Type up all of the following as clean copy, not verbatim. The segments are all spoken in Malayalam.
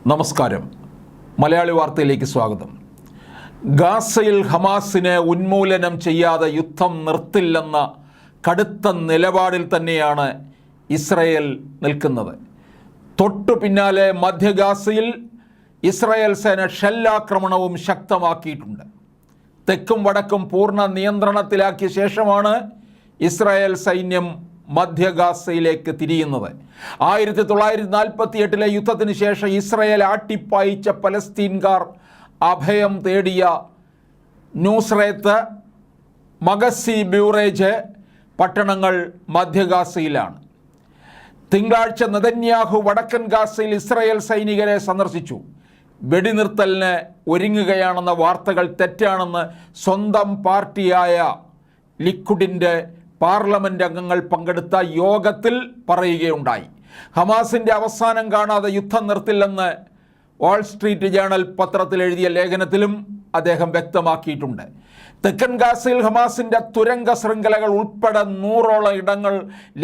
നമസ്കാരം. മലയാളി വാർത്തയിലേക്ക് സ്വാഗതം. ഗാസയിൽ ഹമാസിനെ ഉന്മൂലനം ചെയ്യാതെ യുദ്ധം നിർത്തില്ലെന്ന കടുത്ത നിലപാടിൽ തന്നെയാണ് ഇസ്രയേൽ നിൽക്കുന്നത്. തൊട്ടു പിന്നാലെ മധ്യ ഗാസയിൽ ഇസ്രയേൽ സേന ഷെല്ലാക്രമണവും ശക്തമാക്കിയിട്ടുണ്ട്. തെക്കും വടക്കും പൂർണ്ണ നിയന്ത്രണത്തിലാക്കിയ ശേഷമാണ് ഇസ്രായേൽ സൈന്യം മധ്യ ഗാസയിലേക്ക് തിരിയുന്നത്. 1948 യുദ്ധത്തിന് ശേഷം ഇസ്രായേൽ ആട്ടിപ്പായിച്ച പലസ്തീൻകാർ അഭയം തേടിയ നുസ്രത്ത്, മഗസി, ബ്യൂറേജ് പട്ടണങ്ങൾ മധ്യ ഗാസയിലാണ്. തിങ്കളാഴ്ച നെതന്യാഹു വടക്കൻ ഗാസയിൽ ഇസ്രായേൽ സൈനികരെ സന്ദർശിച്ചു. വെടിനിർത്തലിന് ഒരുങ്ങുകയാണെന്ന വാർത്തകൾ തെറ്റാണെന്ന് സ്വന്തം പാർട്ടിയായ ലിക്കുഡിൻ്റെ പാർലമെൻറ്റ് അംഗങ്ങൾ പങ്കെടുത്ത യോഗത്തിൽ പറയുകയുണ്ടായി. ഹമാസിൻ്റെ അവസാനം കാണാതെ യുദ്ധം നിർത്തില്ലെന്ന് വാൾ സ്ട്രീറ്റ് ജേണൽ പത്രത്തിൽ എഴുതിയ ലേഖനത്തിലും അദ്ദേഹം വ്യക്തമാക്കിയിട്ടുണ്ട്. തെക്കൻ ഗാസയിൽ ഹമാസിൻ്റെ തുരങ്ക ശൃംഖലകൾ ഉൾപ്പെടെ 100ഓളം ഇടങ്ങൾ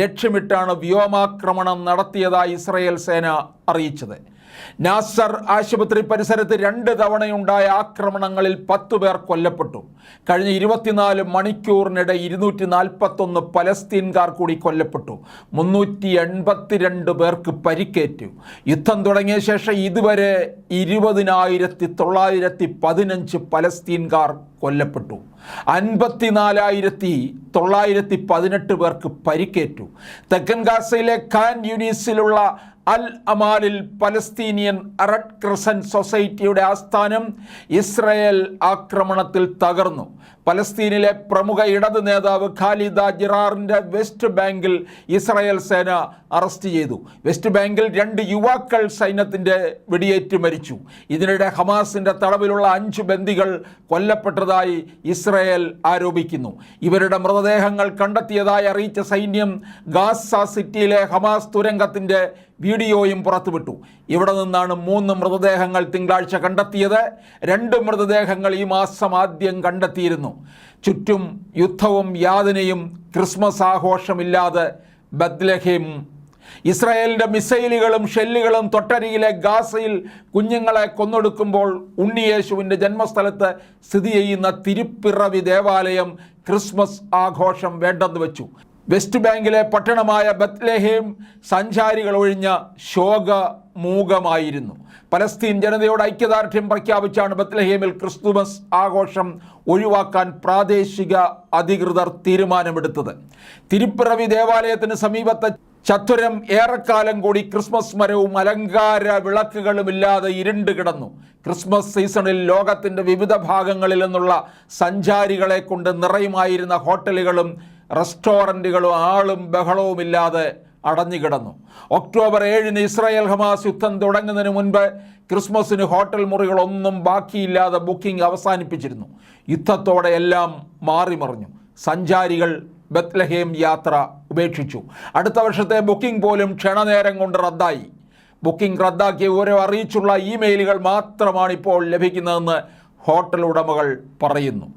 ലക്ഷ്യമിട്ടാണ് വ്യോമാക്രമണം നടത്തിയതായി ഇസ്രായേൽ സേന അറിയിച്ചത്. നാസർ ആശുപത്രി പരിസരത്ത് 2 തവണയുണ്ടായ ആക്രമണങ്ങളിൽ 10 പേർ കൊല്ലപ്പെട്ടു. കഴിഞ്ഞ 24 മണിക്കൂറിനിടെ 241 പലസ്തീൻകാർ കൂടി കൊല്ലപ്പെട്ടു. 382 പേർക്ക് പരിക്കേറ്റു. യുദ്ധം തുടങ്ങിയ ശേഷം ഇതുവരെ 20,915 പലസ്തീൻകാർ കൊല്ലപ്പെട്ടു. 54,918 പേർക്ക് പരിക്കേറ്റു. തെക്കൻ ഗാസയിലെ ഖാൻ യൂനിസിലുള്ള അൽ അമാലിൽ പലസ്തീനിയൻ റെഡ് ക്രസൻറ്റ് സൊസൈറ്റിയുടെ ആസ്ഥാനം ഇസ്രയേൽ ആക്രമണത്തിൽ തകർന്നു. പലസ്തീനിലെ പ്രമുഖ ഇടത് നേതാവ് ഖാലിദ ജിറാറിൻ്റെ വെസ്റ്റ് ബാങ്കിൽ ഇസ്രായേൽ സേന അറസ്റ്റ് ചെയ്തു. വെസ്റ്റ് ബാങ്കിൽ 2 യുവാക്കൾ സൈന്യത്തിൻ്റെ വെടിയേറ്റ് മരിച്ചു. ഇതിനിടെ ഹമാസിൻ്റെ തടവിലുള്ള 5 ബന്ദികൾ കൊല്ലപ്പെട്ടതായി ഇസ്രായേൽ ആരോപിക്കുന്നു. ഇവരുടെ മൃതദേഹങ്ങൾ കണ്ടെത്തിയതായി അറിയിച്ച സൈന്യം ഗാസ സിറ്റിയിലെ ഹമാസ് തുരങ്കത്തിൻ്റെ വീഡിയോയും പുറത്തുവിട്ടു. ഇവിടെ നിന്നാണ് 3 മൃതദേഹങ്ങൾ തിങ്കളാഴ്ച കണ്ടെത്തിയത്. 2 മൃതദേഹങ്ങൾ ഈ മാസം ആദ്യം കണ്ടെത്തിയിരുന്നു. ചുറ്റും യുദ്ധവും യാതനയും, ക്രിസ്മസ് ആഘോഷമില്ലാതെ ബത്ലഹേം. ഇസ്രായേലിൻ്റെ മിസൈലുകളും ഷെല്ലുകളും തൊട്ടരികിലെ ഗാസയിൽ കുഞ്ഞുങ്ങളെ കൊന്നൊടുക്കുമ്പോൾ ഉണ്ണിയേശുവിൻ്റെ ജന്മസ്ഥലത്ത് സ്ഥിതി ചെയ്യുന്ന തിരുപ്പിറവി ദേവാലയം ക്രിസ്മസ് ആഘോഷം വേണ്ടെന്ന് വെച്ചു. വെസ്റ്റ് ബാങ്കിലെ പട്ടണമായ ബത്ലഹേം സഞ്ചാരികൾ ഒഴിഞ്ഞ ശോകമൂകമായിരുന്നു. പലസ്തീൻ ജനതയോട് ഐക്യദാർഢ്യം പ്രഖ്യാപിച്ചാണ് ബത്ലഹേമിൽ ക്രിസ്തുമസ് ആഘോഷം ഒഴിവാക്കാൻ പ്രാദേശിക അധികൃതർ തീരുമാനമെടുത്തത്. തിരുപ്പിറവി ദേവാലയത്തിന് സമീപത്തെ ചത്വരം ഏറെക്കാലം കൂടി ക്രിസ്മസ് മരവും അലങ്കാര വിളക്കുകളുമില്ലാതെ ഇരുണ്ട് കിടന്നു. ക്രിസ്മസ് സീസണിൽ ലോകത്തിൻ്റെ വിവിധ ഭാഗങ്ങളിൽ നിന്നുള്ള സഞ്ചാരികളെ കൊണ്ട് നിറയുമായിരുന്ന ഹോട്ടലുകളും റെസ്റ്റോറൻറ്റുകളും ആളും ബഹളവുമില്ലാതെ അടഞ്ഞുകിടന്നു. ഒക്ടോബർ 7 ഇസ്രായേൽ ഹമാസ് യുദ്ധം തുടങ്ങുന്നതിന് മുൻപ് ക്രിസ്മസിന് ഹോട്ടൽ മുറികളൊന്നും ബാക്കിയില്ലാതെ ബുക്കിംഗ് അവസാനിപ്പിച്ചിരുന്നു. യുദ്ധത്തോടെ എല്ലാം മാറിമറിഞ്ഞു. സഞ്ചാരികൾ ബത്ലഹേം യാത്ര ഉപേക്ഷിച്ചു. അടുത്ത വർഷത്തെ ബുക്കിംഗ് പോലും ക്ഷണനേരം കൊണ്ട് റദ്ദായി. ബുക്കിംഗ് റദ്ദാക്കിയ വിവരം അറിയിച്ചുള്ള ഇമെയിലുകൾ മാത്രമാണ് ഇപ്പോൾ ലഭിക്കുന്നതെന്ന് ഹോട്ടൽ ഉടമകൾ പറയുന്നു.